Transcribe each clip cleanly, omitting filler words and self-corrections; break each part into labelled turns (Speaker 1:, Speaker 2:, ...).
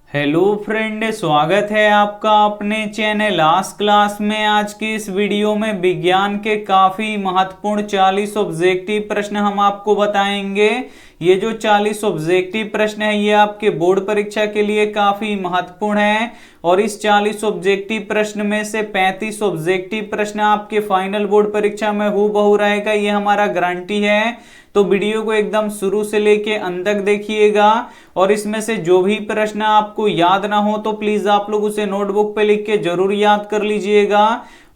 Speaker 1: Hello friend, स्वागत है आपका अपने चैनल आज क्लास में। आज की इस वीडियो में विज्ञान के काफी महत्वपूर्ण 40 ऑब्जेक्टिव प्रश्न हम आपको बताएंगे। ये जो 40 ऑब्जेक्टिव प्रश्न है ये आपके बोर्ड परीक्षा के लिए काफी महत्वपूर्ण है और इस 40 ऑब्जेक्टिव प्रश्न में से 35 ऑब्जेक्टिव प्रश्न आपके फाइनल बोर्ड परीक्षा में हूबहू रहेगा, ये हमारा गारंटी है। तो वीडियो को एकदम शुरू से लेके अंत तक देखिएगा और इसमें से जो भी प्रश्न आपको याद ना हो तो प्लीज आप लोग उसे नोटबुक पे लिख के जरूर याद कर लीजिएगा।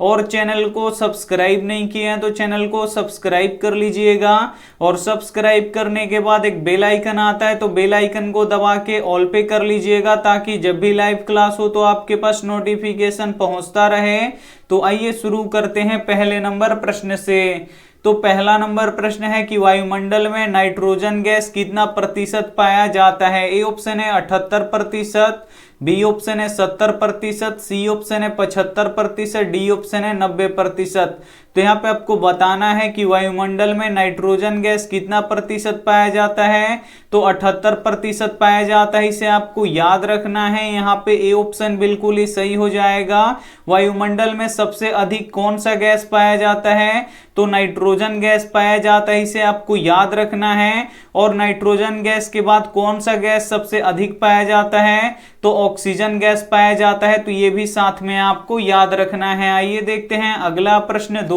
Speaker 1: और चैनल को सब्सक्राइब नहीं किया है तो चैनल को सब्सक्राइब कर लीजिएगा और सब्सक्राइब करने के बाद एक बेल आइकन आता है तो बेल आइकन को दबा के ऑल पे कर लीजिएगा ताकि जब भी लाइव क्लास हो तो आपके पास नोटिफिकेशन पहुंचता रहे। तो आइए शुरू करते हैं पहले नंबर प्रश्न से। तो पहला नंबर प्रश्न है कि वायुमंडल में नाइट्रोजन गैस कितना प्रतिशत पाया जाता है। ए ऑप्शन है 78%, बी ऑप्शन है 70%, सी ऑप्शन है 75%, डी ऑप्शन है 90%। तो यहाँ पे आपको बताना है कि वायुमंडल में नाइट्रोजन गैस कितना प्रतिशत पाया जाता है। तो 78% पाया जाता है, इसे आपको याद रखना है। यहाँ पे ए ऑप्शन बिल्कुल ही सही हो जाएगा। वायुमंडल में सबसे अधिक कौन सा गैस पाया जाता है, तो नाइट्रोजन गैस पाया जाता है, इसे आपको याद रखना है। और नाइट्रोजन गैस के बाद कौन सा गैस सबसे अधिक पाया जाता है, तो ऑक्सीजन गैस पाया जाता है। तो ये भी साथ में आपको याद रखना है। आइए देखते हैं अगला प्रश्न।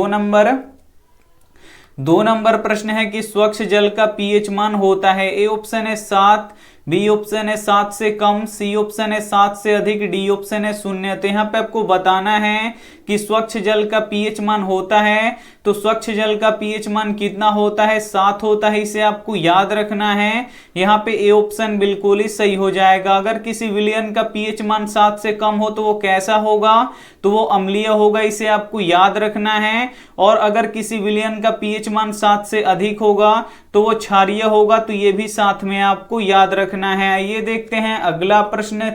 Speaker 1: 2 नंबर प्रश्न है कि स्वच्छ जल का पीएच मान होता है। ए ऑप्शन है 7, बी ऑप्शन है 7 से कम, सी ऑप्शन है 7 से अधिक, डी ऑप्शन है 0। तो यहाँ पे आपको बताना है कि स्वच्छ जल का पीएच मान होता है। तो स्वच्छ जल का पीएच मान कितना होता है, 7 होता है, इसे आपको याद रखना है। यहाँ पे ए ऑप्शन बिल्कुल ही सही हो जाएगा। अगर किसी विलयन का पीएच मान 7 से कम हो तो वो कैसा होगा, तो वो अम्लीय होगा, इसे आपको याद रखना है। और अगर किसी विलयन का पीएच मान 7 से अधिक होगा तो वो क्षारीय होगा। तो ये भी साथ में आपको याद रखना है। ये देखते हैं अगला प्रश्न।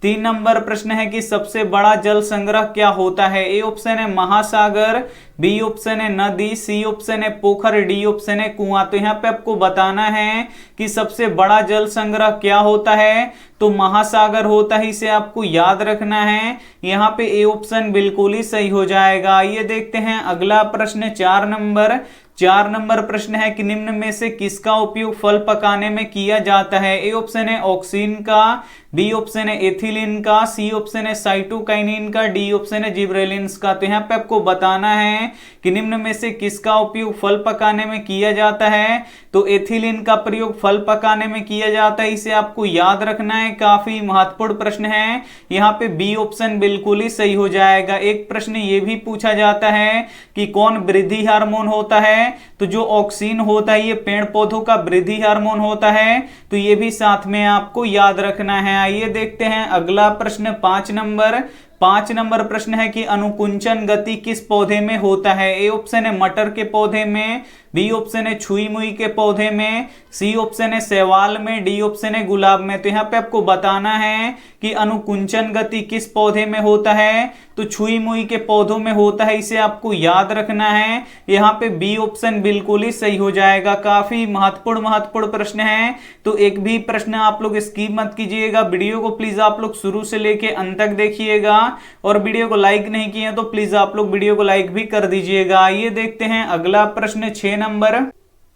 Speaker 1: 3 नंबर प्रश्न है कि सबसे बड़ा जल संग्रह क्या होता है। ए ऑप्शन है महासागर, बी ऑप्शन है नदी, सी ऑप्शन है पोखर, डी ऑप्शन है कुआं। तो यहाँ पे आपको बताना है कि सबसे बड़ा जल संग्रह क्या होता है, तो महासागर होता है, इसे आपको याद रखना है। यहाँ पे ए ऑप्शन बिल्कुल ही सही हो जाएगा। ये देखते हैं अगला प्रश्न। 4 नंबर प्रश्न है कि निम्न में से किसका उपयोग फल पकाने में किया जाता है। ए ऑप्शन है ऑक्सीन का, बी ऑप्शन है एथिलीन का, सी ऑप्शन है साइटोकाइनिन का, डी ऑप्शन है जिब्रेलिन्स का। तो यहाँ पे आपको बताना है कि निम्न में से किसका उपयोग फल पकाने में किया जाता है। तो एथिलीन का प्रयोग फल पकाने में किया जाता है, इसे आपको याद रखना है। काफी महत्वपूर्ण प्रश्न है। यहाँ पे बी ऑप्शन बिल्कुल ही सही हो जाएगा। एक प्रश्न ये भी पूछा जाता है कि कौन वृद्धि हार्मोन होता है, तो जो ऑक्सीन होता है ये पेड़ पौधों का वृद्धि हार्मोन होता है। तो ये भी साथ में आपको याद रखना है। आइए देखते हैं अगला प्रश्न। 5 नंबर प्रश्न है कि अनुकुंचन गति किस पौधे में होता है। ए ऑप्शन है मटर के पौधे में, बी ऑप्शन है छुई मुई के पौधे में, सी ऑप्शन है शैवाल में, डी ऑप्शन है गुलाब में। तो यहाँ पे आपको बताना है कि अनुकुंचन गति किस पौधे में होता है, तो छुई मुई के पौधों में होता है, इसे आपको याद रखना है। यहाँ पे बी ऑप्शन बिल्कुल ही सही हो जाएगा। काफी महत्वपूर्ण प्रश्न है, तो एक भी प्रश्न आप लोग स्किप मत कीजिएगा। वीडियो को प्लीज आप लोग शुरू से लेके अंत तक देखिएगा और वीडियो को लाइक नहीं किए तो प्लीज आप लोग वीडियो को लाइक भी कर दीजिएगा। आइए देखते हैं अगला प्रश्न।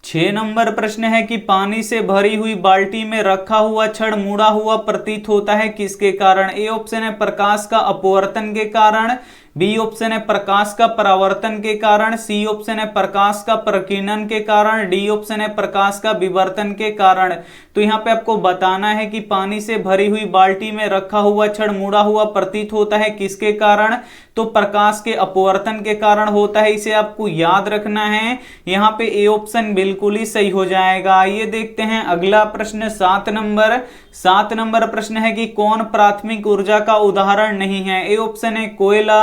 Speaker 1: 6 नंबर प्रश्न है कि पानी से भरी हुई बाल्टी में रखा हुआ छड़ मुड़ा हुआ प्रतीत होता है किसके कारण। ए ऑप्शन है प्रकाश का अपवर्तन के कारण, बी ऑप्शन है प्रकाश का परावर्तन के कारण, सी ऑप्शन है प्रकाश का प्रकीर्णन के कारण, डी ऑप्शन है प्रकाश का विवर्तन के कारण। तो यहाँ पे आपको बताना है कि पानी से भरी हुई बाल्टी में रखा हुआ छड़ मुड़ा हुआ प्रतीत होता है किसके कारण, तो प्रकाश के अपवर्तन के कारण होता है, इसे आपको याद रखना है। यहाँ पे ए ऑप्शन बिल्कुल ही सही हो जाएगा। आइए देखते हैं अगला प्रश्न। 7 नंबर प्रश्न है कि कौन प्राथमिक ऊर्जा का उदाहरण नहीं है। ए ऑप्शन है कोयला,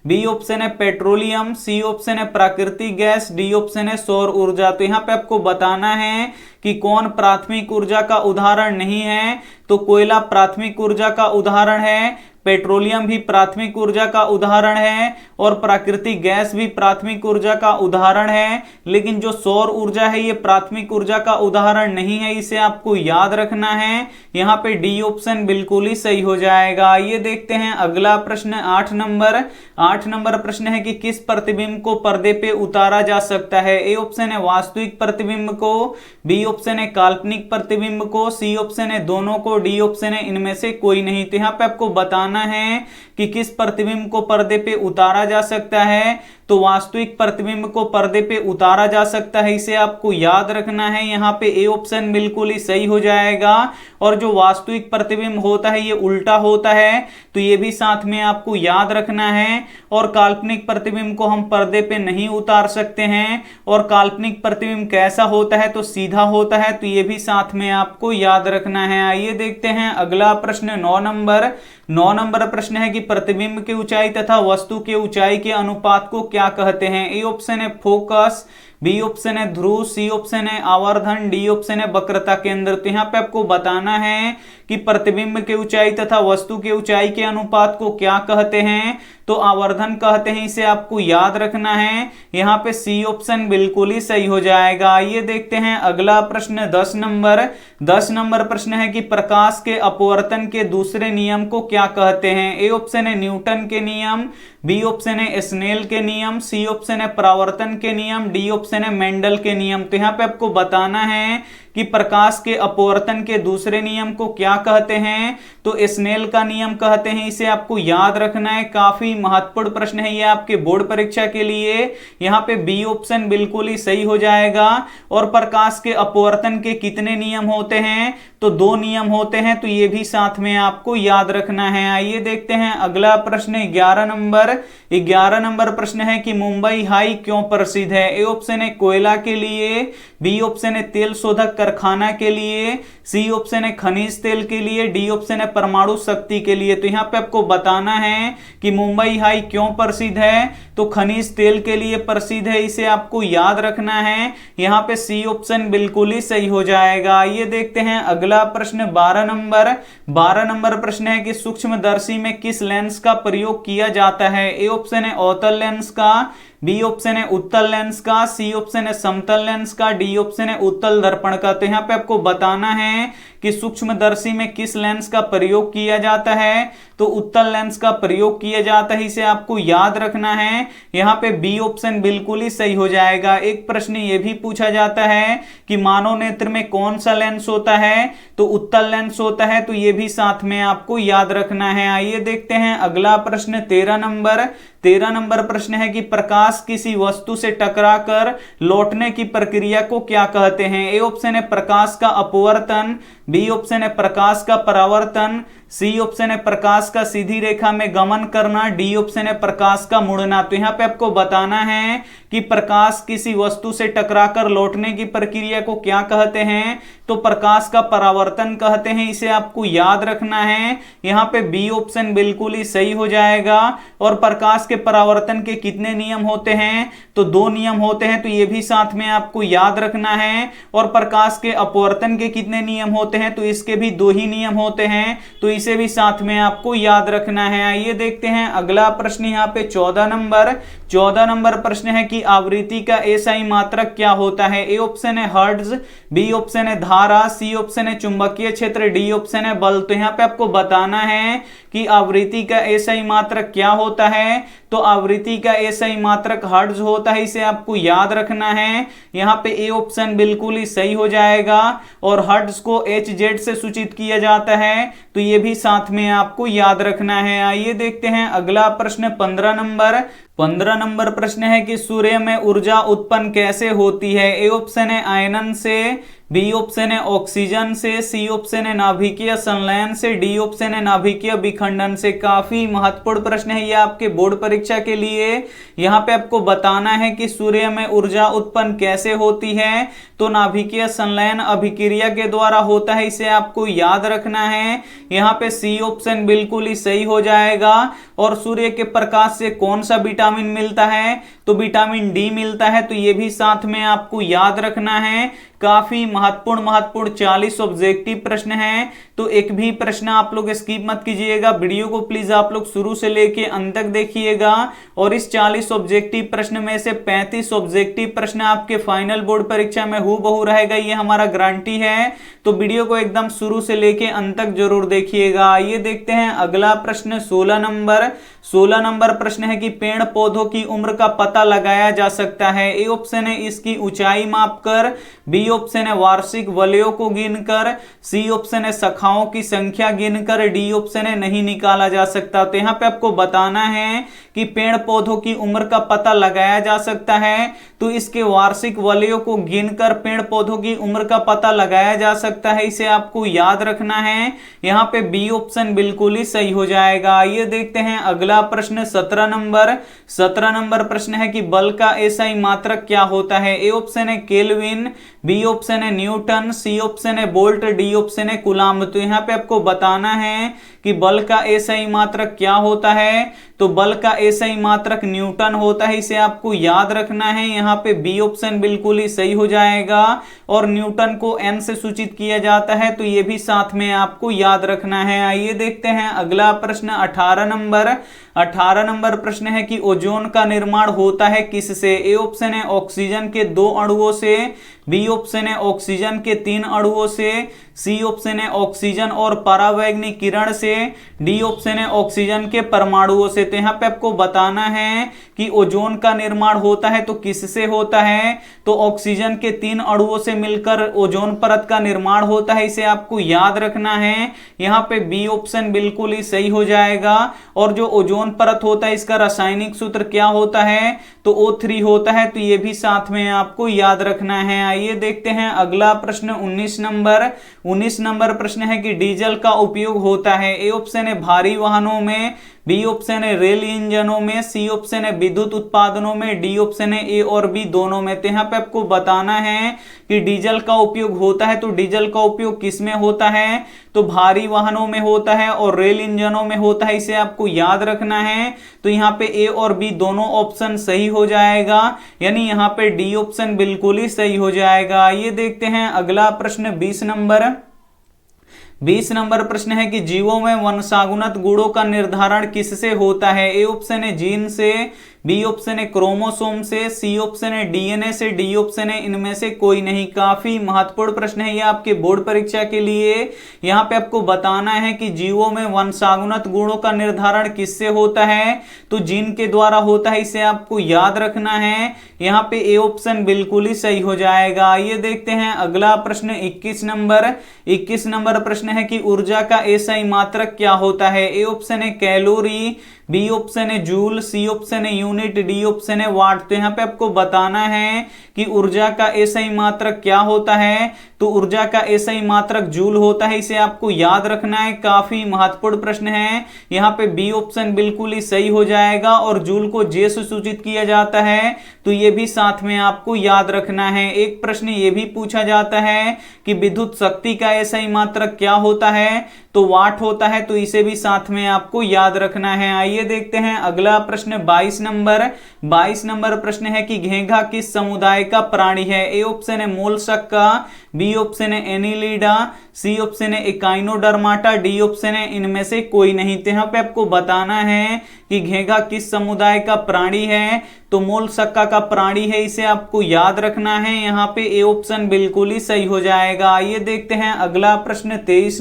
Speaker 1: बी ऑप्शन है पेट्रोलियम, सी ऑप्शन है प्राकृतिक गैस, डी ऑप्शन है सौर ऊर्जा। तो यहाँ पे आपको बताना है कि कौन प्राथमिक ऊर्जा का उदाहरण नहीं है, तो कोयला प्राथमिक ऊर्जा का उदाहरण है। पेट्रोलियम भी प्राथमिक ऊर्जा का उदाहरण है और प्राकृतिक गैस भी प्राथमिक ऊर्जा का उदाहरण है, लेकिन जो सौर ऊर्जा है ये प्राथमिक ऊर्जा का उदाहरण नहीं है, इसे आपको याद रखना है। यहाँ पे डी ऑप्शन बिल्कुल ही सही हो जाएगा। ये देखते हैं अगला प्रश्न 8 नंबर प्रश्न है कि किस प्रतिबिंब को पर्दे पे उतारा जा सकता है। ए ऑप्शन है वास्तविक प्रतिबिंब को, बी ऑप्शन है काल्पनिक प्रतिबिंब को, सी ऑप्शन है दोनों को, डी ऑप्शन है इनमें से कोई नहीं। तो यहाँ पे आपको बताना है कि किस प्रतिबिंब को पर्दे पे उतारा जा सकता है। तो वास्तविक प्रतिबिंब को पर्दे पे उतारा जा सकता है, इसे आपको याद रखना है। यहाँ पे ए ऑप्शन बिल्कुल ही सही हो जाएगा। और जो वास्तविक प्रतिबिंब होता है ये उल्टा होता है, तो ये भी साथ में आपको याद रखना है। और काल्पनिक प्रतिबिंब को हम पर्दे पे नहीं उतार सकते हैं। और काल्पनिक प्रतिबिंब कैसा होता है, तो सीधा होता है, तो ये भी साथ में आपको याद रखना है। आइए देखते हैं अगला प्रश्न 9 नंबर प्रश्न है कि प्रतिबिंब की ऊंचाई तथा वस्तु की ऊंचाई के अनुपात को क्या कहते हैं। ए ऑप्शन है फोकस, बी ऑप्शन है ध्रुव, सी ऑप्शन है आवर्धन, डी ऑप्शन है वक्रता केंद्र। तो यहाँ पे आपको बताना है कि प्रतिबिंब की ऊंचाई तथा वस्तु की ऊंचाई के अनुपात को क्या कहते हैं, तो आवर्धन कहते हैं, इसे आपको याद रखना है। यहाँ पे सी ऑप्शन बिल्कुल ही सही हो जाएगा। ये देखते हैं अगला प्रश्न 10 नंबर प्रश्न है कि प्रकाश के अपवर्तन के दूसरे नियम को क्या कहते हैं। ए ऑप्शन है न्यूटन के नियम, बी ऑप्शन है स्नेल के नियम, सी ऑप्शन है परावर्तन के नियम, डी ऑप्शन है मेंडल के नियम। तो यहाँ पे आपको बताना है कि प्रकाश के अपवर्तन के दूसरे नियम को क्या कहते हैं, तो स्नेल का नियम कहते हैं, इसे आपको याद रखना है। काफी महत्वपूर्ण प्रश्न है ये आपके बोर्ड परीक्षा के लिए। यहाँ पे बी ऑप्शन बिल्कुल ही सही हो जाएगा। और प्रकाश के अपवर्तन के कितने नियम होते हैं, तो 2 नियम होते हैं, तो ये भी साथ में आपको याद रखना है। आइए देखते हैं अगला प्रश्न 11 नंबर प्रश्न है कि मुंबई हाई क्यों प्रसिद्ध है। ए ऑप्शन है कोयला के लिए, बी ऑप्शन है तेल शोधक कारखाना के लिए, सी ऑप्शन है खनिज तेल के लिए, डी ऑप्शन है परमाणु शक्ति के लिए। तो यहाँ पे आपको बताना है कि मुंबई हाई क्यों प्रसिद्ध है, तो खनिज तेल के लिए प्रसिद्ध है, इसे आपको याद रखना है। यहाँ पे सी ऑप्शन बिल्कुल ही सही हो जाएगा। ये देखते हैं अगला प्रश्न 12 नंबर प्रश्न है कि सूक्ष्मदर्शी में किस लेंस का प्रयोग किया जाता है। ए ऑप्शन है अवतल लेंस का, बी ऑप्शन है उत्तल लेंस का, सी ऑप्शन है समतल लेंस का, डी ऑप्शन है उत्तल दर्पण का। तो यहाँ पे आपको बताना है कि सूक्ष्मदर्शी में किस लेंस का प्रयोग किया जाता है, तो उत्तल लेंस का प्रयोग किया जाता है, इसे आपको याद रखना है। यहाँ पे बी ऑप्शन बिल्कुल ही सही हो जाएगा। एक प्रश्न ये भी पूछा जाता है कि मानव नेत्र में कौन सा लेंस होता है, तो उत्तल लेंस होता है, तो ये भी साथ में आपको याद रखना है। आइए देखते हैं अगला प्रश्न 13 नंबर प्रश्न है कि प्रकाश किसी वस्तु से टकराकर लौटने की प्रक्रिया को क्या कहते हैं। ए ऑप्शन है प्रकाश का अपवर्तन, बी ऑप्शन है प्रकाश का परावर्तन, सी ऑप्शन है प्रकाश का सीधी रेखा में गमन करना, डी ऑप्शन है प्रकाश का मुड़ना। तो यहाँ पे आपको बताना है कि प्रकाश किसी वस्तु से टकराकर लौटने की प्रक्रिया को क्या कहते हैं, तो प्रकाश का परावर्तन कहते हैं, इसे आपको याद रखना है। यहाँ पे बी ऑप्शन बिल्कुल ही सही हो जाएगा। और प्रकाश के परावर्तन के कितने नियम होते हैं, तो 2 नियम होते हैं, तो ये भी साथ में आपको याद रखना है। और प्रकाश के अपवर्तन के कितने नियम होते हैं, तो इसके भी 2 ही नियम होते हैं, तो इसे भी साथ में आपको याद रखना है। आइए देखते हैं अगला प्रश्न यहाँ पे 14 नंबर प्रश्न है कि आवृत्ति का एसआई मात्रक क्या होता है। ए ऑप्शन है हर्ट्ज, बी ऑप्शन है धारा, सी ऑप्शन है चुंबकीय क्षेत्र, डी ऑप्शन है बल। तो यहाँ पे आपको बताना है कि आवृत्ति का एसआई मात्रक क्या होता है, तो आवृत्ति का एसआई मात्रक हर्ट्ज होता है, इसे आपको याद रखना है। यहाँ पे ए ऑप्शन बिल्कुल ही सही हो जाएगा। और हर्ट्ज को HZ से सूचित किया जाता है, तो ये भी साथ में आपको याद रखना है। आइए देखते हैं अगला प्रश्न 15 नंबर प्रश्न है कि सूर्य में ऊर्जा उत्पन्न कैसे होती है। ए ऑप्शन है आयनन से, बी ऑप्शन है ऑक्सीजन से, सी ऑप्शन है नाभिकीय संलयन से, डी ऑप्शन है नाभिकीय विखंडन से। काफी महत्वपूर्ण प्रश्न है ये आपके बोर्ड परीक्षा के लिए। यहाँ पे आपको बताना है कि सूर्य में ऊर्जा उत्पन्न कैसे होती है, तो नाभिकीय संलयन अभिक्रिया के द्वारा होता है, इसे आपको याद रखना है। यहाँ पे सी ऑप्शन बिल्कुल ही सही हो जाएगा। और सूर्य के प्रकाश से कौन सा विटामिन मिलता है, तो विटामिन डी मिलता है, तो ये भी साथ में आपको याद रखना है। काफी महत्वपूर्ण 40 ऑब्जेक्टिव प्रश्न हैं, तो एक भी प्रश्न आप लोग स्किप मत कीजिएगा। वीडियो को प्लीज आप लोग शुरू से लेके अंत तक देखिएगा और इस 40 ऑब्जेक्टिव प्रश्न में से 35 ऑब्जेक्टिव प्रश्न आपके फाइनल बोर्ड परीक्षा में हूबहू रहेगा, ये हमारा गारंटी है। तो वीडियो को एकदम शुरू से लेके अंत तक जरूर देखिएगा। आइए देखते हैं अगला प्रश्न 16 नंबर प्रश्न है कि पेड़ पौधों की उम्र का पता लगाया जा सकता है। ए ऑप्शन है इसकी ऊंचाई मापकर, बी ऑप्शन है वार्षिक वलयों को गिनकर, सी ऑप्शन है शाखाओं की संख्या गिनकर, डी ऑप्शन है नहीं निकाला जा सकता। तो यहाँ पे आपको बताना है कि पेड़ पौधों की उम्र का पता लगाया जा सकता है, तो इसके वार्षिक वलयों को गिनकर पेड़ पौधों की उम्र का पता लगाया जा सकता है, इसे आपको याद रखना है। यहाँ पे बी ऑप्शन बिल्कुल ही सही हो जाएगा। आइए देखते हैं अगला प्रश्न 17 नंबर प्रश्न है कि बल का एसआई मात्रक क्या होता है। ए ऑप्शन है केल्विन, बी ऑप्शन है न्यूटन, सी ऑप्शन है वोल्ट, डी ऑप्शन है कूलम्ब। तो यहाँ पे आपको बताना है कि बल का एसआई मात्रक क्या होता है, तो बल का एसआई मात्रक न्यूटन होता है, इसे आपको याद रखना है। यहाँ पे बी ऑप्शन बिल्कुल ही सही हो जाएगा और न्यूटन को एन से सूचित किया जाता है, तो ये भी साथ में आपको याद रखना है। आइए देखते हैं अगला प्रश्न 18 नंबर प्रश्न है कि ओजोन का निर्माण होता है किससे। ए ऑप्शन है ऑक्सीजन के 2 अणुओं से, बी ऑप्शन है ऑक्सीजन के 3 अणुओं से, सी ऑप्शन है ऑक्सीजन और परावैंगनिक किरण से, डी ऑप्शन है ऑक्सीजन के परमाणुओं से। तो यहाँ पे आपको बताना है कि ओजोन का निर्माण होता है तो किससे होता है, तो ऑक्सीजन के 3 अणुओं से मिलकर ओजोन परत का निर्माण होता है, इसे आपको याद रखना है। यहाँ पे बी ऑप्शन बिल्कुल ही सही हो जाएगा। और जो ओजोन परत होता है इसका रासायनिक सूत्र क्या होता है, तो O3 होता है, तो ये भी साथ में आपको याद रखना है। आइए देखते हैं अगला प्रश्न 19 नंबर प्रश्न है कि डीजल का उपयोग होता है। ए ऑप्शन है भारी वाहनों में, बी ऑप्शन है रेल इंजनों में, सी ऑप्शन है विद्युत उत्पादनों में, डी ऑप्शन है ए और बी दोनों में। तो यहाँ पे आपको बताना है कि डीजल का उपयोग होता है, तो डीजल का उपयोग किस में होता है, तो भारी वाहनों में होता है और रेल इंजनों में होता है, इसे आपको याद रखना है। तो यहाँ पे ए और बी दोनों ऑप्शन सही हो जाएगा, यानी यहाँ पे डी ऑप्शन बिल्कुल ही सही हो जाएगा। ये देखते हैं अगला प्रश्न 20 नंबर प्रश्न है कि जीवों में वंशानुगत गुणों का निर्धारण किससे होता है। ए ऑप्शन है जीन से, बी ऑप्शन है क्रोमोसोम से, सी ऑप्शन है डीएनए से, डी ऑप्शन है इनमें से कोई नहीं। काफी महत्वपूर्ण प्रश्न है ये आपके बोर्ड परीक्षा के लिए। यहाँ पे आपको बताना है कि जीवों में वंशानुगत गुणों का निर्धारण किससे होता है, तो जीन के द्वारा होता है, इसे आपको याद रखना है। यहाँ पे ए ऑप्शन बिल्कुल ही सही हो जाएगा। आइए देखते हैं अगला प्रश्न 21 नंबर प्रश्न है कि ऊर्जा का एसआई मात्रक क्या होता है। ए ऑप्शन है कैलोरी, बी ऑप्शन है जूल, सी ऑप्शन है यूनिट, डी ऑप्शन है वाट। तो यहाँ पे आपको बताना है कि ऊर्जा का एसआई मात्रक क्या होता है, तो ऊर्जा का एसआई मात्रक जूल होता है, इसे आपको याद रखना है। काफी महत्वपूर्ण प्रश्न है। यहाँ पे बी ऑप्शन बिल्कुल ही सही हो जाएगा और जूल को जे से सूचित किया जाता है, तो ये भी साथ में आपको याद रखना है। एक प्रश्न ये भी पूछा जाता है कि विद्युत शक्ति का एसआई मात्रक क्या होता है, तो वाट होता है, तो इसे भी साथ में आपको याद रखना है। आइए देखते हैं अगला प्रश्न 22 नंबर प्रश्न है कि घेंघा किस समुदाय का प्राणी है। ए ऑप्शन है मोलस्का, बी ऑप्शन है एनिलिडा, सी ऑप्शन है एकाइनोडर्माटा, डी ऑप्शन है इनमें से कोई नहीं। तो यहाँ पे आपको बताना है कि घेंघा किस समुदाय का प्राणी है, तो मोलस्का का प्राणी है, इसे आपको याद रखना है। यहाँ पे ए ऑप्शन बिल्कुल ही सही हो जाएगा। आइए देखते हैं अगला प्रश्न 23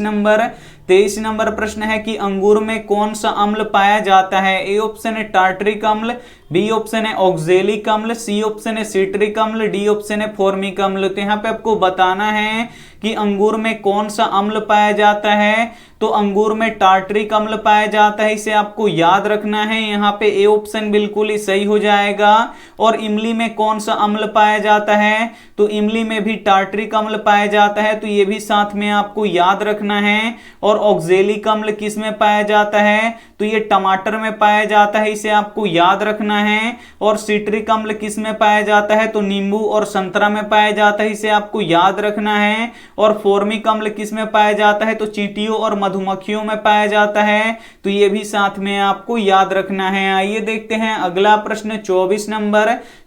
Speaker 1: नंबर प्रश्न है कि अंगूर में कौन सा अम्ल पाया जाता है। ए ऑप्शन है टार्ट्रिक अम्ल, बी ऑप्शन है ऑक्जेलिक अम्ल, सी ऑप्शन है सिट्रिक अम्ल, डी ऑप्शन है फॉर्मिक अम्ल। तो यहाँ पे आपको बताना है कि अंगूर में कौन सा अम्ल पाया जाता है, तो अंगूर में टार्ट्रिक अम्ल पाया जाता है, इसे आपको याद रखना है। यहाँ पे ए ऑप्शन बिल्कुल ही सही हो जाएगा। और इमली में कौन सा अम्ल पाया जाता है, तो इमली में भी टार्ट्रिक अम्ल पाया जाता है, तो ये भी साथ में आपको याद रखना है। और ऑक्जेलिक अम्ल किस में पाया जाता है, तो ये टमाटर में पाया जाता है, इसे आपको याद रखना है। और सिट्रिक अम्ल किस में पाया जाता है, तो नींबू और संतरा में पाया जाता है, इसे आपको याद रखना है। और फॉर्मिक अम्ल किस में पाया जाता है, तो चींटियों और मधुमक्खियों में पाया जाता है, तो ये भी साथ में आपको याद रखना है। आइए देखते हैं अगला प्रश्न 24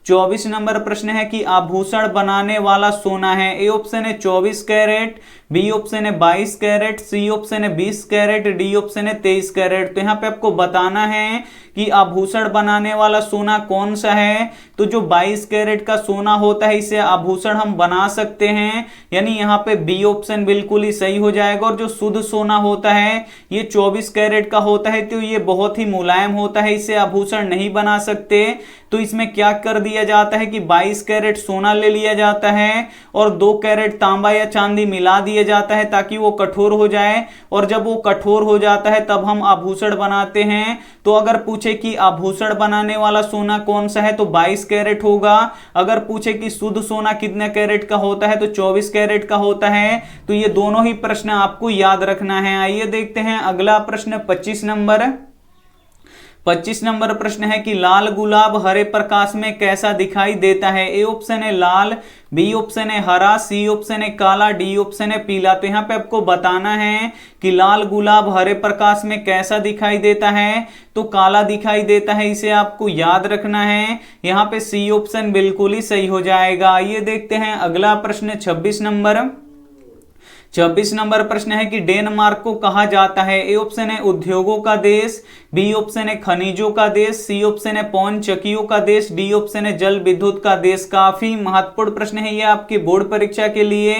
Speaker 1: 24 नंबर प्रश्न है कि आभूषण बनाने वाला सोना है। ए ऑप्शन है 24 कैरेट, बी ऑप्शन है 22 कैरेट, सी ऑप्शन है 20 कैरेट, डी ऑप्शन है 23 कैरेट। तो यहाँ पे आपको बताना है कि आभूषण बनाने वाला सोना कौन सा है। तो जो 22 कैरेट का सोना होता है इसे आभूषण हम बना सकते हैं, यानी यहाँ पे बी ऑप्शन बिल्कुल ही सही हो जाएगा। और जो शुद्ध सोना होता है ये 24 कैरेट का होता है, तो ये बहुत ही मुलायम होता है, इसे आभूषण नहीं बना सकते। तो इसमें क्या कर दिया जाता है कि 22 कैरेट सोना ले लिया जाता है और 2 कैरेट तांबा या चांदी मिला दिया जाता है ताकि वो कठोर हो जाए, और जब वो कठोर हो जाता है तब हम आभूषण बनाते हैं। तो अगर पूछे कि आभूषण बनाने वाला सोना कौन सा है तो 22 कैरेट होगा। अगर पूछे कि शुद्ध सोना कितने कैरेट का होता है तो 24 कैरेट का होता है। तो ये दोनों ही प्रश्न आपको याद रखना है। आइए देखते हैं अगला प्रश्न 25 नंबर। 25 नंबर प्रश्न है कि लाल गुलाब हरे प्रकाश में कैसा दिखाई देता है। ए ऑप्शन है लाल, बी ऑप्शन है हरा, सी ऑप्शन है काला, डी ऑप्शन है पीला। तो यहाँ पे आपको बताना है कि लाल गुलाब हरे प्रकाश में कैसा दिखाई देता है, तो काला दिखाई देता है, इसे आपको याद रखना है। यहाँ पे सी ऑप्शन बिल्कुल ही सही हो जाएगा। ये देखते हैं अगला प्रश्न 26 नंबर। 26 नंबर प्रश्न है कि डेनमार्क को कहा जाता है। ए ऑप्शन है उद्योगों का देश, बी ऑप्शन है खनिजों का देश, सी ऑप्शन है पवन चक्कियों का देश, डी ऑप्शन है जल विद्युत का देश। काफी महत्वपूर्ण प्रश्न है ये आपकी बोर्ड परीक्षा के लिए।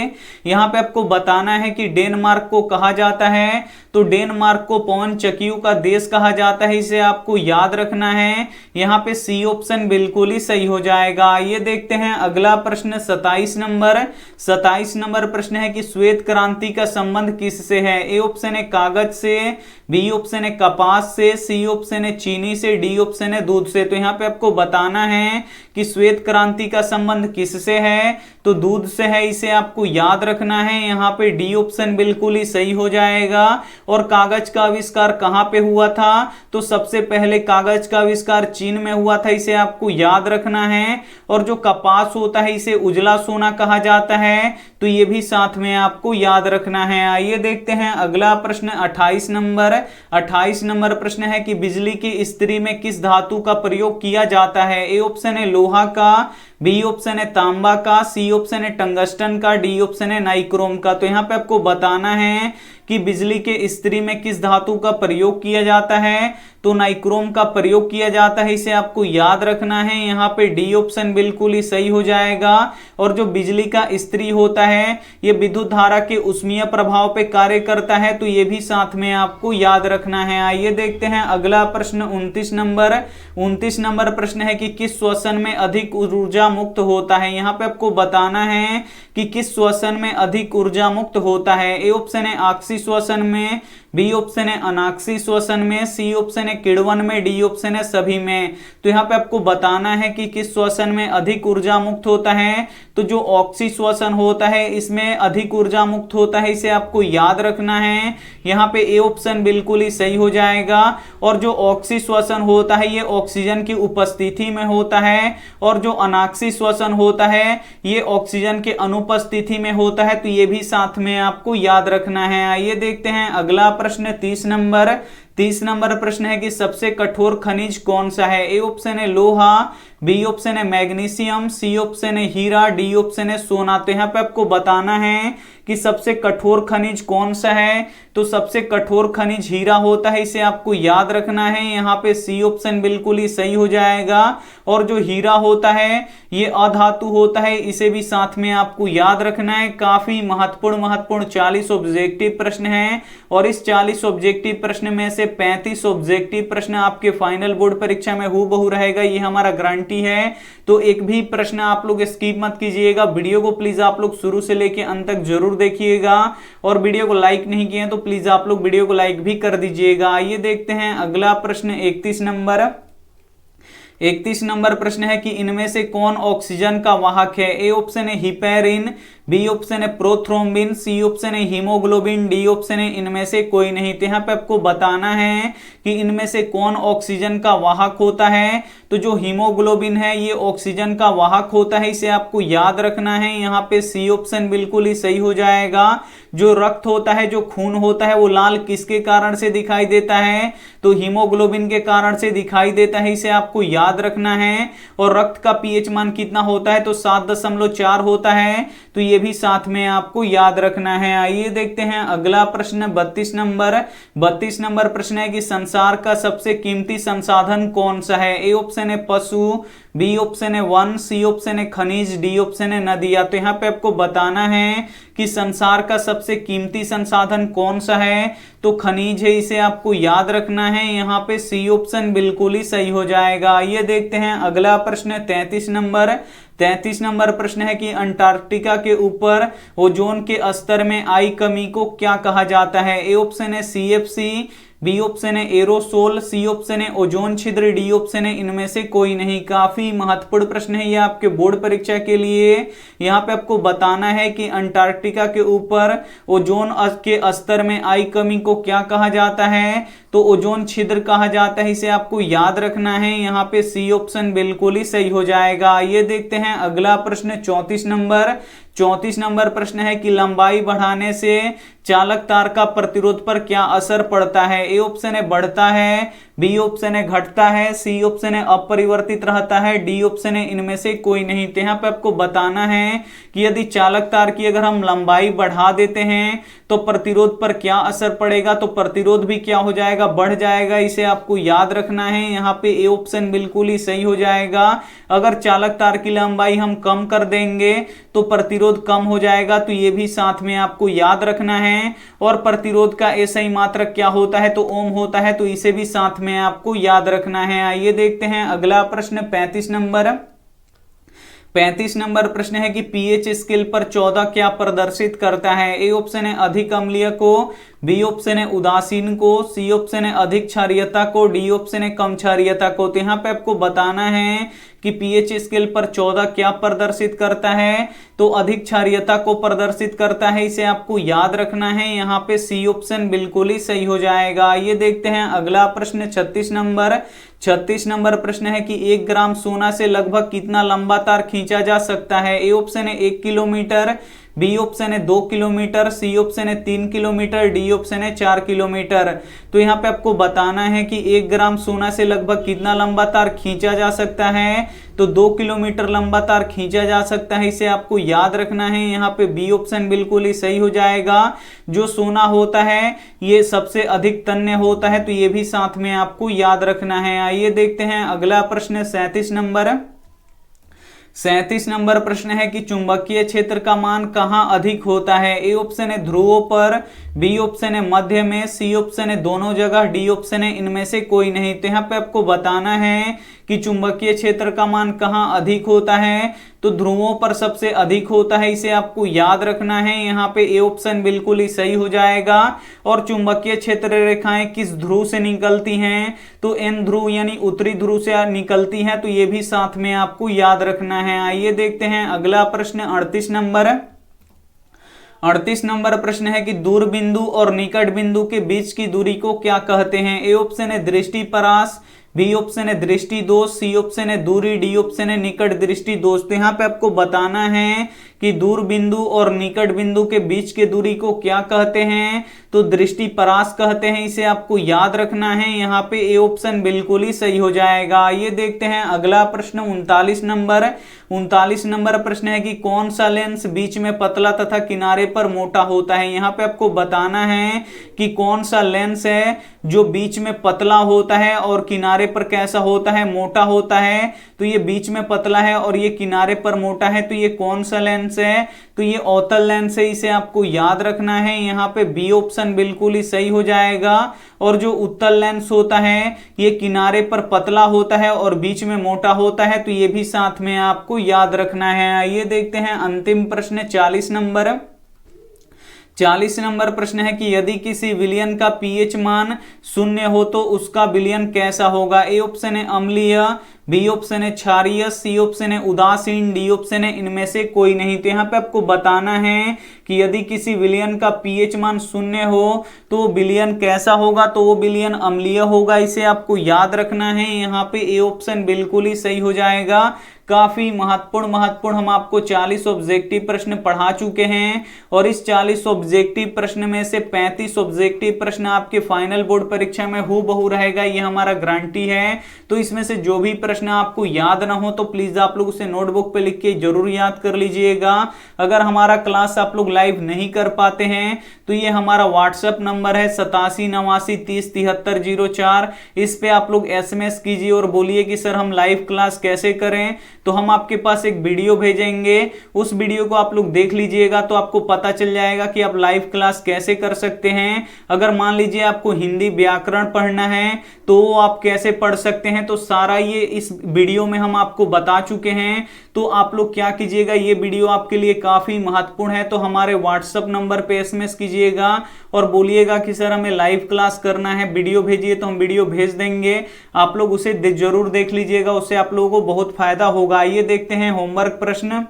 Speaker 1: यहाँ पे आपको बताना है कि डेनमार्क को कहा जाता है, तो डेनमार्क को पवन चक्कियों का देश कहा जाता है, इसे आपको याद रखना है। यहाँ पे सी ऑप्शन बिल्कुल ही सही हो जाएगा। ये देखते हैं अगला प्रश्न 27 नंबर। 27 नंबर प्रश्न है कि श्वेत क्रांति का संबंध किससे है। ए ऑप्शन है कागज से, बी ऑप्शन है कपास से, सी ऑप्शन है चीनी से, डी ऑप्शन है दूध से। तो यहाँ पे आपको बताना है कि श्वेत क्रांति का संबंध किससे है, तो दूध से है, इसे आपको याद रखना है। यहाँ पे डी ऑप्शन बिल्कुल ही सही हो जाएगा। और कागज का आविष्कार कहाँ पे हुआ था, तो सबसे पहले कागज का आविष्कार चीन में हुआ था, इसे आपको याद रखना है। और जो कपास होता है इसे उजला सोना कहा जाता है, तो ये भी साथ में आपको याद रखना है। आइए देखते हैं अगला प्रश्न 28 नंबर। 28 नंबर प्रश्न है कि बिजली की इस्त्री में किस धातु का प्रयोग किया जाता है। ए ऑप्शन है लोहा का, बी ऑप्शन है तांबा का, सी ऑप्शन है टंगस्टन का, डी ऑप्शन है नाइक्रोम का। तो यहाँ पे आपको बताना है कि बिजली के इस्त्री में किस धातु का प्रयोग किया जाता है, तो नाइक्रोम का प्रयोग किया जाता है, इसे आपको याद रखना है। यहाँ पे डी ऑप्शन बिल्कुल ही सही हो जाएगा। और जो बिजली का इस्त्री होता है ये विद्युत धारा के ऊष्मीय प्रभाव पे कार्य करता है, तो ये भी साथ में आपको याद रखना है। आइए देखते हैं अगला प्रश्न 29 नंबर। 29 नंबर प्रश्न है कि किस श्वसन में अधिक ऊर्जा मुक्त होता है। यहाँ पे आपको बताना है कि किस श्वसन में अधिक ऊर्जा मुक्त होता है। ए ऑप्शन है आक्सी श्वसन में, बी ऑप्शन है अनाक्सी श्वसन में, सी ऑप्शन है किण्वन में, डी ऑप्शन है सभी में। तो यहाँ पे आपको बताना है कि किस श्वसन में अधिक ऊर्जा मुक्त होता है, तो जो ऑक्सी श्वसन होता है इसमें अधिक ऊर्जा मुक्त होता है, इसे आपको याद रखना है। यहाँ पे ए ऑप्शन बिल्कुल ही सही हो जाएगा। और जो ऑक्सी श्वसन होता है ये ऑक्सीजन की उपस्थिति में होता है, और जो अनाक्सी श्वसन होता है ये ऑक्सीजन के अनुपस्थिति में होता है, तो ये भी साथ में आपको याद रखना है। आइए देखते हैं अगला प्रश्न 30 नंबर। 30 नंबर प्रश्न है कि सबसे कठोर खनिज कौन सा है। ए ऑप्शन है लोहा, बी ऑप्शन है मैग्नीशियम, सी ऑप्शन है हीरा, डी ऑप्शन है सोना। तो यहाँ पे आपको बताना है कि सबसे कठोर खनिज कौन सा है, तो सबसे कठोर खनिज हीरा होता है, इसे आपको याद रखना है। यहाँ पे सी ऑप्शन बिल्कुल ही सही हो जाएगा। और जो हीरा होता है ये अधातु होता है, इसे भी साथ में आपको याद रखना है। काफी महत्वपूर्ण 40 ऑब्जेक्टिव प्रश्न हैं, और इस 40 ऑब्जेक्टिव प्रश्न में से 35 ऑब्जेक्टिव प्रश्न आपके फाइनल बोर्ड परीक्षा में हूबहू रहेगा, ये हमारा गारंटी है। तो एक भी प्रश्न आप लोग स्किप मत कीजिएगा। वीडियो को प्लीज आप लोग शुरू से लेके अंत तक जरूर देखिएगा, और वीडियो को लाइक नहीं किए तो प्लीज आप लोग वीडियो को लाइक भी कर दीजिएगा। आइए देखते हैं अगला प्रश्न 31 नंबर। 31 नंबर प्रश्न है कि इनमें से कौन ऑक्सीजन का वाहक है। ए ऑप्शन है हिपेरिन, बी ऑप्शन है प्रोथ्रोम्बिन, सी ऑप्शन है हीमोग्लोबिन, डी ऑप्शन है इनमें से कोई नहीं। तो यहाँ पे आपको बताना है कि इनमें से कौन ऑक्सीजन का वाहक होता है। तो जो हीमोग्लोबिन है ये ऑक्सीजन का वाहक होता है, इसे आपको याद रखना है। यहाँ पे सी ऑप्शन बिल्कुल ही सही हो जाएगा। जो रक्त होता है, जो खून होता है, वो लाल किसके कारण से दिखाई देता है? तो हीमोग्लोबिन के कारण से दिखाई देता है, इसे आपको याद रखना है। और रक्त का पीएच मान कितना होता है? तो 7.4 होता है, तो ये भी साथ में आपको याद रखना है। आइए देखते हैं अगला प्रश्न 32 नंबर। 32 नंबर प्रश्न है कि संसार का सबसे कीमती संसाधन कौन सा है? ए ऑप्शन है पशु, बी ऑप्शन है वन, सी ऑप्शन है खनिज, डी ऑप्शन है नदियां। तो यहाँ पे आपको बताना है कि संसार का सबसे कीमती संसाधन कौन सा है? तो खनिज है, इसे आपको याद रखना है। यहाँ पे सी ऑप्शन बिल्कुल ही सही हो जाएगा। ये देखते हैं अगला प्रश्न 33 नंबर। 33 नंबर प्रश्न है कि अंटार्कटिका के ऊपर ओजोन के स्तर में आई कमी को क्या कहा जाता है? ए ऑप्शन है CFC, बी ऑप्शन है एरोसोल, सी ऑप्शन है ओजोन छिद्र, डी ऑप्शन है इनमें से कोई नहीं। काफी महत्वपूर्ण प्रश्न है ये आपके बोर्ड परीक्षा के लिए। यहाँ पे आपको बताना है कि अंटार्कटिका के ऊपर ओजोन के स्तर में आई कमी को क्या कहा जाता है? तो ओजोन छिद्र कहा जाता है, इसे आपको याद रखना है। यहाँ पे सी ऑप्शन बिल्कुल ही सही हो जाएगा। ये देखते हैं अगला प्रश्न 34 नंबर। 34 नंबर प्रश्न है कि लंबाई बढ़ाने से चालक तार का प्रतिरोध पर क्या असर पड़ता है? ए ऑप्शन है बढ़ता है, बी ऑप्शन है घटता है, सी ऑप्शन है अपरिवर्तित रहता है, डी ऑप्शन है इनमें से कोई नहीं। तो यहाँ पे आपको बताना है कि यदि चालक तार की अगर हम लंबाई बढ़ा देते हैं तो प्रतिरोध पर क्या असर पड़ेगा? तो प्रतिरोध भी क्या हो जाएगा? बढ़ जाएगा, इसे आपको याद रखना है। यहाँ पे ए ऑप्शन बिल्कुल ही सही हो जाएगा। अगर चालक तार की लंबाई हम कम कर देंगे तो प्रतिरोध कम हो जाएगा, तो ये भी साथ में आपको याद रखना है। और प्रतिरोध का SI मात्रक क्या होता है? तो ओम होता है, तो इसे भी साथ में आपको याद रखना है। आइए देखते हैं अगला प्रश्न 35 नंबर। 35 नंबर प्रश्न है कि पीएच स्केल पर 14 क्या प्रदर्शित करता है? ए ऑप्शन है अधिक अम्लीय को, बी ऑप्शन है उदासीन को, सी ऑप्शन है अधिक क्षारीयता को, डी ऑप्शन है कम क्षारीयता को। तो यहाँ पे आपको बताना है कि पीएच स्केल पर 14 क्या प्रदर्शित करता है? तो अधिक क्षारीयता को प्रदर्शित करता है, इसे आपको याद रखना है। यहाँ पे सी ऑप्शन बिल्कुल ही सही हो जाएगा। ये देखते हैं अगला प्रश्न 36 नंबर। 36 नंबर प्रश्न है कि 1 ग्राम सोना से लगभग कितना लंबा तार खींचा जा सकता है? ए ऑप्शन है 1 किलोमीटर, बी ऑप्शन है 2 किलोमीटर, सी ऑप्शन है 3 किलोमीटर, डी ऑप्शन है 4 किलोमीटर। तो यहाँ पे आपको बताना है कि 1 ग्राम सोना से लगभग कितना लंबा तार खींचा जा सकता है? तो 2 किलोमीटर लंबा तार खींचा जा सकता है, इसे आपको याद रखना है। यहाँ पे बी ऑप्शन बिल्कुल ही सही हो जाएगा। जो सोना होता है ये सबसे अधिक तन्य होता है, तो ये भी साथ में आपको याद रखना है। आइए देखते हैं अगला प्रश्न 37 नंबर। 37 नंबर प्रश्न है कि चुंबकीय क्षेत्र का मान कहां अधिक होता है? ए ऑप्शन है ध्रुवों पर, बी ऑप्शन है मध्य में, सी ऑप्शन है दोनों जगह, डी ऑप्शन है इनमें से कोई नहीं। तो यहाँ पे आपको बताना है कि चुंबकीय क्षेत्र का मान कहां अधिक होता है? तो ध्रुवों पर सबसे अधिक होता है, इसे आपको याद रखना है। यहाँ पे ए ऑप्शन बिल्कुल ही सही हो जाएगा। और चुंबकीय क्षेत्र रेखाएं किस ध्रुव से निकलती हैं? तो एन ध्रुव यानी उत्तरी ध्रुव से निकलती हैं, तो ये भी साथ में आपको याद रखना है। आइए देखते हैं अगला प्रश्न 38 नंबर। 38 नंबर प्रश्न है कि दूर बिंदु और निकट बिंदु के बीच की दूरी को क्या कहते हैं? ए ऑप्शन है दृष्टि परास, बी ऑप्शन है दृष्टि दोष, सी ऑप्शन है दूरी, डी ऑप्शन है निकट दृष्टि दोष। तो यहाँ पे आपको बताना है कि दूर बिंदु और निकट बिंदु के बीच के दूरी को क्या कहते हैं? तो दृष्टि परास कहते हैं, इसे आपको याद रखना है। यहाँ पे ए ऑप्शन बिल्कुल ही सही हो जाएगा। ये देखते हैं अगला प्रश्न 39 नंबर। 39 नंबर प्रश्न है कि कौन सा लेंस बीच में पतला तथा किनारे पर मोटा होता है? यहाँ पे आपको बताना है कि कौन सा लेंस है जो बीच में पतला होता है और किनारे पर कैसा होता है? मोटा होता है। तो ये बीच में पतला है और ये किनारे पर मोटा है, तो ये कौन सा लेंस है? तो ये अवतल लेंस है, इसे आपको याद रखना है। यहाँ पे बी ऑप्शन बिल्कुल ही सही हो जाएगा। और जो उत्तल लेंस होता है ये किनारे पर पतला होता है और बीच में मोटा होता है, तो ये भी साथ में आपको याद रखना है। आइए देखते हैं अंतिम प्रश्न 40 नंबर। 40 नंबर प्रश्न है कि यदि किसी विलयन का पीएच मान 0 हो तो उसका विलयन कैसा होगा। ए ऑप्शन है अम्लीय, बी ऑप्शन है क्षारीय, सी ऑप्शन है उदासीन, डी ऑप्शन है इनमें से कोई नहीं। तो यहाँ पे आपको बताना है कि यदि किसी विलयन का पीएच मान 0 हो तो विलयन कैसा होगा, तो वो विलयन अम्लीय होगा, इसे आपको याद रखना है। यहाँ पे ए ऑप्शन बिल्कुल ही सही हो जाएगा। काफी महत्वपूर्ण हम आपको 40 ऑब्जेक्टिव प्रश्न पढ़ा चुके हैं और इस 40 ऑब्जेक्टिव प्रश्न में से 35 ऑब्जेक्टिव प्रश्न आपके फाइनल बोर्ड परीक्षा में हूबहू रहेगा, ये हमारा गारंटी है। तो इसमें से जो भी प्रश्न आपको याद ना हो तो प्लीज आप लोग उसे नोटबुक पे लिख के जरूर याद कर लीजिएगा। अगर हमारा क्लास आप लोग लाइव नहीं कर पाते हैं तो ये हमारा व्हाट्सएप नंबर है 8789307304। इस पे आप लोग SMS कीजिए और बोलिए कि सर हम लाइव क्लास कैसे करें, तो हम आपके पास एक वीडियो भेजेंगे, उस वीडियो को आप लोग देख लीजिएगा तो आपको पता चल जाएगा कि आप लाइव क्लास कैसे कर सकते हैं। अगर मान लीजिए आपको हिंदी व्याकरण पढ़ना है तो आप कैसे पढ़ सकते हैं, तो सारा ये इस वीडियो में हम आपको बता चुके हैं। तो आप लोग क्या कीजिएगा, ये वीडियो आपके लिए काफी महत्वपूर्ण है, तो हमारे व्हाट्सएप नंबर पे SMS कीजिएगा और बोलिएगा कि सर हमें लाइव क्लास करना है, वीडियो भेजिए, तो हम वीडियो भेज देंगे। आप लोग उसे जरूर देख लीजिएगा, उससे आप लोगों को बहुत फायदा होगा। आइए देखते हैं होमवर्क प्रश्न,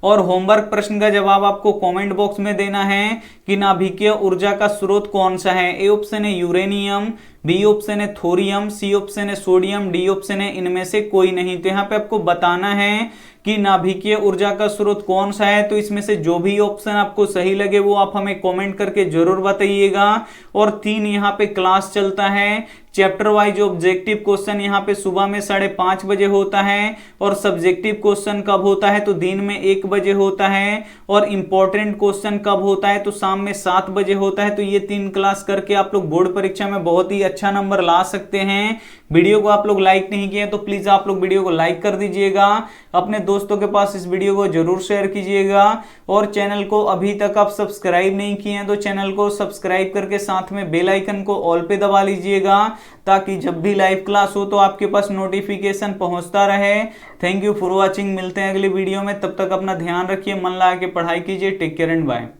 Speaker 1: और होमवर्क प्रश्न का जवाब आपको कमेंट बॉक्स में देना है कि नाभिकीय ऊर्जा का स्रोत कौन सा है। ए ऑप्शन है यूरेनियम, बी ऑप्शन है थोरियम, सी ऑप्शन है सोडियम, डी ऑप्शन है इनमें से कोई नहीं। तो यहाँ पे आपको बताना है कि नाभिकीय ऊर्जा का स्रोत कौन सा है। तो इसमें से जो भी ऑप्शन आपको सही लगे वो आप हमें कमेंट करके जरूर बताइएगा। और 3 यहाँ पे क्लास चलता है, चैप्टर वाइज ऑब्जेक्टिव क्वेश्चन यहाँ पे सुबह में 5:30 बजे होता है, और सब्जेक्टिव क्वेश्चन कब होता है तो दिन में 1 बजे होता है, और इंपॉर्टेंट क्वेश्चन कब होता है तो शाम में 7 बजे होता है। तो ये 3 क्लास करके आप लोग बोर्ड परीक्षा में बहुत ही अच्छा नंबर ला सकते हैं। वीडियो को आप लोग लाइक नहीं किए तो प्लीज आप लोग वीडियो को लाइक कर दीजिएगा, अपने दोस्तों के पास इस वीडियो को जरूर शेयर कीजिएगा, और चैनल को अभी तक आप सब्सक्राइब नहीं किए हैं तो चैनल को सब्सक्राइब करके साथ में बेल आइकन को ऑल पे दबा लीजिएगा, ताकि जब भी लाइव क्लास हो तो आपके पास नोटिफिकेशन पहुंचता रहे। थैंक यू फॉर वॉचिंग, मिलते हैं अगली वीडियो में, तब तक अपना ध्यान रखिए, मन लगा के पढ़ाई कीजिए। Take care and bye.